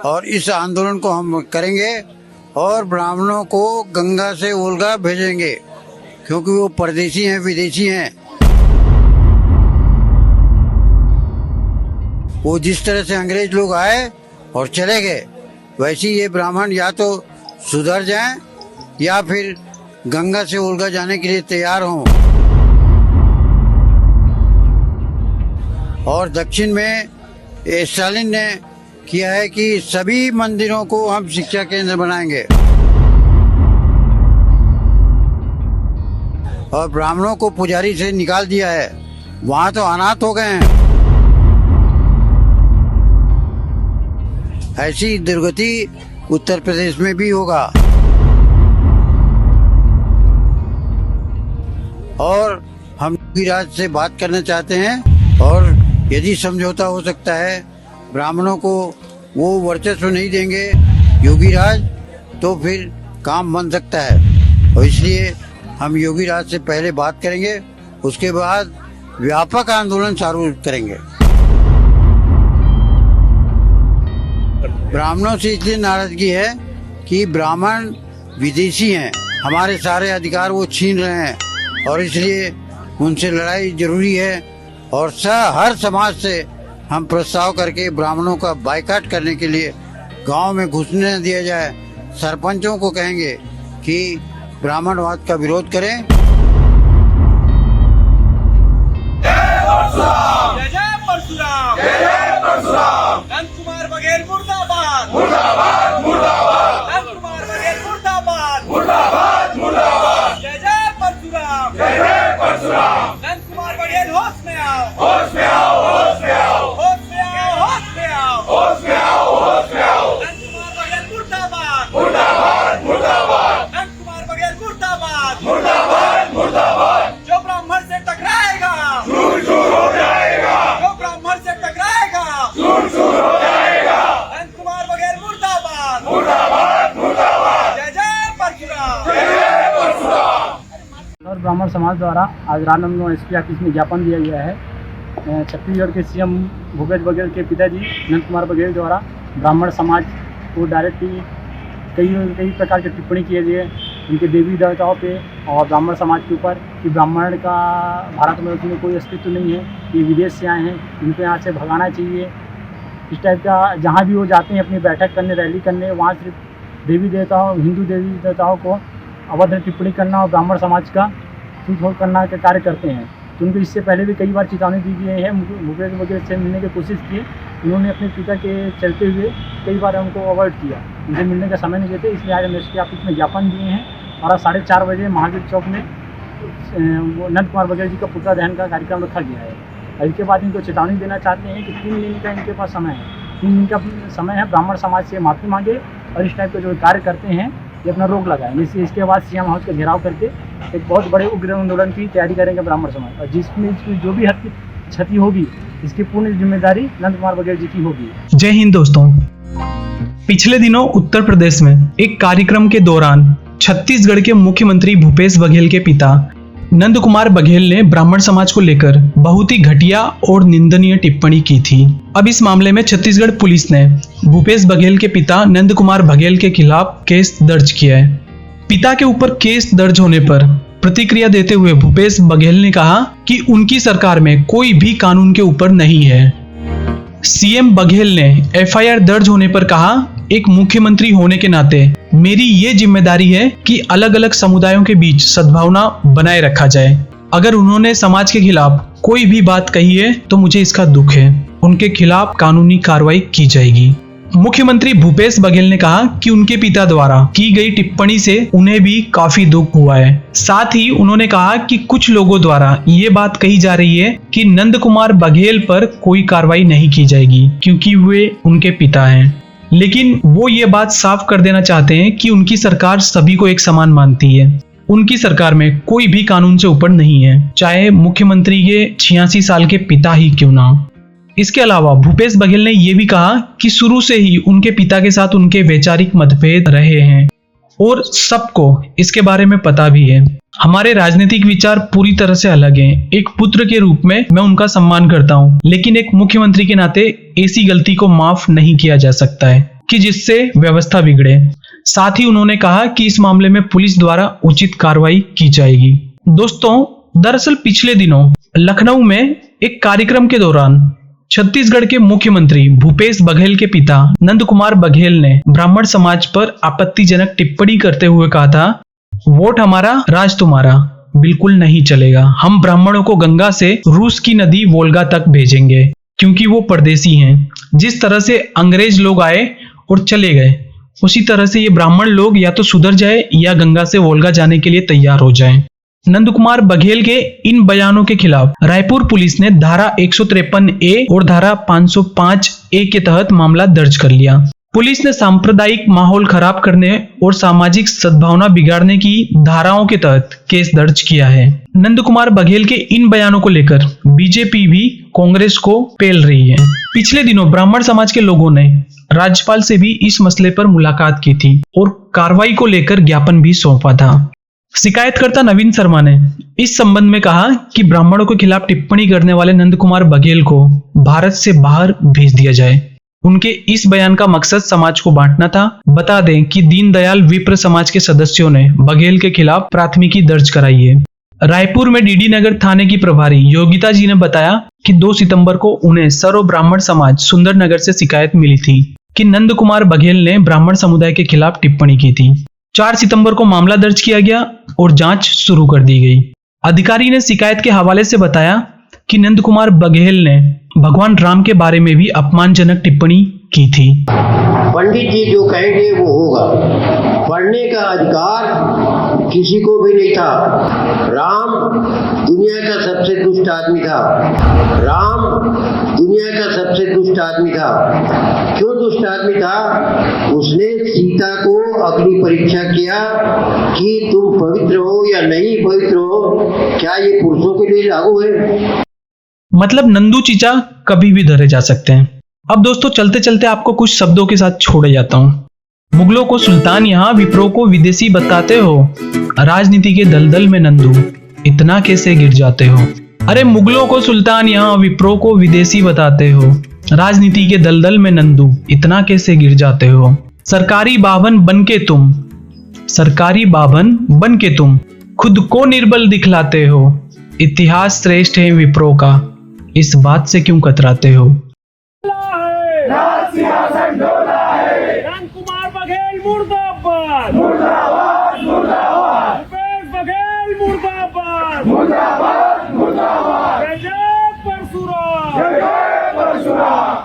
और इस आंदोलन को हम करेंगे और ब्राह्मणों को गंगा से ओल्गा भेजेंगे, क्योंकि वो परदेशी हैं, विदेशी हैं। वो जिस तरह से अंग्रेज लोग आए और चले गए, वैसे ये ब्राह्मण या तो सुधर जाएं या फिर गंगा से ओल्गा जाने के लिए तैयार हों। और दक्षिण में स्टालिन ने किया है कि सभी मंदिरों को हम शिक्षा केंद्र बनाएंगे और ब्राह्मणों को पुजारी से निकाल दिया है, वहाँ तो अनाथ हो गए हैं। ऐसी दुर्गति उत्तर प्रदेश में भी होगा। और हम योगीराज से बात करना चाहते हैं और यदि समझौता हो सकता है, ब्राह्मणों को वो वर्चस्व नहीं देंगे योगीराज, तो फिर काम बन सकता है। और इसलिए हम योगीराज से पहले बात करेंगे, उसके बाद व्यापक आंदोलन शुरू करेंगे। ब्राह्मणों से इसलिए नाराजगी है कि ब्राह्मण विदेशी हैं, हमारे सारे अधिकार वो छीन रहे हैं और इसलिए उनसे लड़ाई जरूरी है। और हर समाज से हम प्रस्ताव करके ब्राह्मणों का बायकॉट करने के लिए गांव में घुसने न दिया जाए। सरपंचों को कहेंगे कि ब्राह्मणवाद का विरोध करें। जय परशुराम, जय परशुराम, जय परशुराम। नंद कुमार बघेल मुर्दाबाद, मुर्दाबाद, मुर्दाबाद। नंद कुमार बघेल मुर्दाबाद, मुर्दाबाद, मुर्दाबाद। जय जय परशुराम, जय जय परशुराम। नंद कुमार बघेल होश में आओ, होश में आओ, होश में आओ, होश में आओ, होश में आओ, होश में आओ, होश में आओ। नंद कुमार बघेल मुर्दाबाद, मुर्दाबाद, मुर्दाबाद। नंद कुमार बघेल मुर्दाबाद, मुर्दाबाद, मुर्दाबाद। जो ब्राह्मण से टकराएगा चूर चूर हो जाएगा, जो ब्राह्मण से टकराएगा चूर चूर हो जाएगा। नंद कुमार बघेल मुर्दाबाद, मुर्दाबाद, मुर्दाबाद। जय जय परशुराम, जय जय परशुराम। और ब्राह्मण समाज द्वारा आज राजनांदगांव एसपी ऑफिस में ज्ञापन दिया गया है। छत्तीसगढ़ के सीएम भूपेश बघेल के पिताजी नंद कुमार बघेल द्वारा ब्राह्मण समाज को डायरेक्टली कई प्रकार की टिप्पणी किए गए उनके देवी देवताओं पे और ब्राह्मण समाज के ऊपर कि ब्राह्मण का भारत में उसमें कोई अस्तित्व नहीं है, ये विदेश से आए हैं, इनको यहाँ से भगाना चाहिए। इस टाइप का जहाँ भी वो जाते हैं अपनी बैठक करने, रैली करने, वहाँ सिर्फ देवी देवताओं, हिंदू देवी देवताओं को अभद्र टिप्पणी करना और ब्राह्मण समाज का छूतछोड़ करना का कार्य करते हैं। तो उनको इससे पहले भी कई बार चेतावनी दी गई है। भूपेश बघेल से मिलने की कोशिश की, उन्होंने अपने पिता के चलते हुए कई बार उनको अवॉइड किया, उनसे मिलने का समय नहीं देते। इसलिए आज हम एसपी ऑफिस में ज्ञापन दिए हैं और आज 4:30 बजे महावीर चौक में नंद कुमार बघेल जी का पुतला दहन का कार्यक्रम रखा गया है। और इसके बाद इनको चेतावनी देना चाहते हैं कि 3 दिन का इनके पास समय है, 3 दिन का समय है, ब्राह्मण समाज से माफ़ी मांगे और इस टाइप के जो कार्य करते हैं ये अपना रोक लगाएं। इसके बाद सीएम हाउस का घेराव करके एक बहुत बड़े उग्र आंदोलन की तैयारी करेंगे ब्राह्मण समाज, और जिसमें इसकी जो भी हद की क्षति होगी इसकी पूर्ण जिम्मेदारी नंद कुमार बघेल जी की होगी। जय हिंद दोस्तों। पिछले दिनों उत्तर प्रदेश में एक कार्यक्रम के दौरान छत्तीसगढ़ के मुख्यमंत्री भूपेश बघेल के पिता नंद कुमार बघेल ने ब्राह्मण समाज को लेकर बहुत ही घटिया और निंदनीय टिप्पणी की थी। अब इस मामले में छत्तीसगढ़ पुलिस ने भूपेश बघेल के पिता नंद कुमार बघेल के खिलाफ केस दर्ज किया है। पिता के ऊपर केस दर्ज होने पर प्रतिक्रिया देते हुए भूपेश बघेल ने कहा कि उनकी सरकार में कोई भी कानून के ऊपर नहीं है। सीएम बघेल ने एफआईआर दर्ज होने पर कहा, एक मुख्यमंत्री होने के नाते मेरी ये जिम्मेदारी है कि अलग अलग समुदायों के बीच सद्भावना बनाए रखा जाए। अगर उन्होंने समाज के खिलाफ कोई भी बात कही है तो मुझे इसका दुख है, उनके खिलाफ कानूनी कार्रवाई की जाएगी। मुख्यमंत्री भूपेश बघेल ने कहा कि उनके पिता द्वारा की गई टिप्पणी से उन्हें भी काफी दुख हुआ है। साथ ही उन्होंने कहा कि कुछ लोगों द्वारा ये बात कही जा रही है कि नंद कुमार बघेल पर कोई कार्रवाई नहीं की जाएगी क्योंकि वे उनके पिता हैं। लेकिन वो ये बात साफ कर देना चाहते हैं कि उनकी सरकार सभी को एक समान मानती है। उनकी सरकार में कोई भी कानून से ऊपर नहीं है, चाहे मुख्यमंत्री के 86 साल के पिता ही क्यों ना हो। इसके अलावा भूपेश बघेल ने यह भी कहा कि शुरू से ही उनके पिता के साथ उनके वैचारिक मतभेद रहे हैं और सबको इसके बारे में पता भी है। हमारे राजनीतिक विचार पूरी तरह से अलग हैं। एक पुत्र के रूप में मैं उनका सम्मान करता हूं, लेकिन एक मुख्यमंत्री के नाते ऐसी गलती को माफ नहीं किया जा सकता है। कि जिससे व्यवस्था बिगड़े। साथ ही उन्होंने कहा कि इस मामले में पुलिस द्वारा उचित कार्रवाई की जाएगी। दोस्तों, दरअसल पिछले दिनों लखनऊ में एक कार्यक्रम के दौरान छत्तीसगढ़ के मुख्यमंत्री भूपेश बघेल के पिता नंद कुमार बघेल ने ब्राह्मण समाज पर आपत्तिजनक टिप्पणी करते हुए कहा था, वोट हमारा राज तुम्हारा बिल्कुल नहीं चलेगा। हम ब्राह्मणों को गंगा से रूस की नदी वोल्गा तक भेजेंगे क्योंकि वो परदेसी हैं। जिस तरह से अंग्रेज लोग आए और चले गए, उसी तरह से ये ब्राह्मण लोग या तो सुधर जाए या गंगा से वोल्गा जाने के लिए तैयार हो जाएं। नंद कुमार बघेल के इन बयानों के खिलाफ रायपुर पुलिस ने धारा 153A और धारा 505A के तहत मामला दर्ज कर लिया। पुलिस ने सांप्रदायिक माहौल खराब करने और सामाजिक सद्भावना बिगाड़ने की धाराओं के तहत केस दर्ज किया है। नंद कुमार बघेल के इन बयानों को लेकर बीजेपी भी कांग्रेस को पेल रही है। पिछले दिनों ब्राह्मण समाज के लोगों ने राज्यपाल से भी इस मसले पर मुलाकात की थी और कार्रवाई को लेकर ज्ञापन भी सौंपा था। शिकायतकर्ता नवीन शर्मा ने इस संबंध में कहा कि ब्राह्मणों के खिलाफ टिप्पणी करने वाले नंद कुमार बघेल को भारत से बाहर भेज दिया जाए। उनके इस बयान का मकसद समाज को बांटना था। बता दें कि दीनदयाल विप्र समाज के सदस्यों ने बघेल के खिलाफ प्राथमिकी दर्ज कराई है। रायपुर में डीडी नगर थाने की प्रभारी योगिता जी ने बताया कि 2 सितंबर को उन्हें सर्व ब्राह्मण समाज सुंदर नगर से शिकायत मिली थी कि नंद कुमार बघेल ने ब्राह्मण समुदाय के खिलाफ टिप्पणी की थी। 4 सितंबर को मामला दर्ज किया गया और जांच शुरू कर दी गई। अधिकारी ने शिकायत के हवाले से बताया कि नंद कुमार बघेल ने भगवान राम के बारे में भी अपमानजनक टिप्पणी की थी। पंडित जी जो कहेंगे वो होगा। पढ़ने का अधिकार किसी को भी नहीं था। राम दुनिया का सबसे दुष्ट आदमी था। राम दुनिया का सबसे दुष्ट आदमी था। क्यों दुष्ट आदमी था? उसने सीता को अग्नि परीक्षा किया कि तुम पवित्र हो या नहीं पवित्र हो। क्या ये पुरुषों के लिए लागू है? मतलब नंदू चीचा कभी भी धरे जा सकते हैं। अब दोस्तों, चलते चलते आपको कुछ शब्दों के साथ छोड़े जाता हूं। मुगलों को सुल्तान यहाँ विप्रो को विदेशी बताते हो। राजनीति के दलदल में नंदू इतना कैसे गिर जाते हो। अरे मुगलों को सुल्तान यहाँ विप्रो को विदेशी बताते हो। राजनीति के दलदल में नंदू इतना कैसे गिर जाते हो। सरकारी बाभन बन के तुम खुद को निर्बल दिखलाते हो। इतिहास श्रेष्ठ है विप्रो का, इस बात से क्यों कतराते हो। नंद कुमार बघेल मुर्दाबाद, मुर्दाबाद, मुर्दाबाद। भूपेश बघेल मुर्दाबाद, मुर्दाबाद, मुर्दाबाद। जय जय परशुराम, जय जय परशुराम।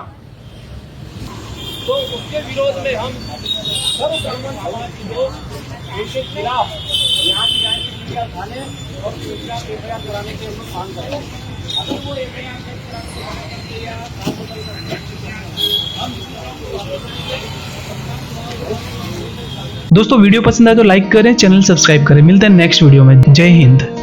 तो उसके विरोध में हम सब ब्राह्मण समाज के लोग इसके खिलाफ यहाँ की जाएंगे थाने और एफआईआर कराने के लिए मांग कर रहे हैं। अगर वो एफआईआर दोस्तों, वीडियो पसंद आए तो लाइक करें, चैनल सब्सक्राइब करें। मिलते हैं नेक्स्ट वीडियो में। जय हिंद।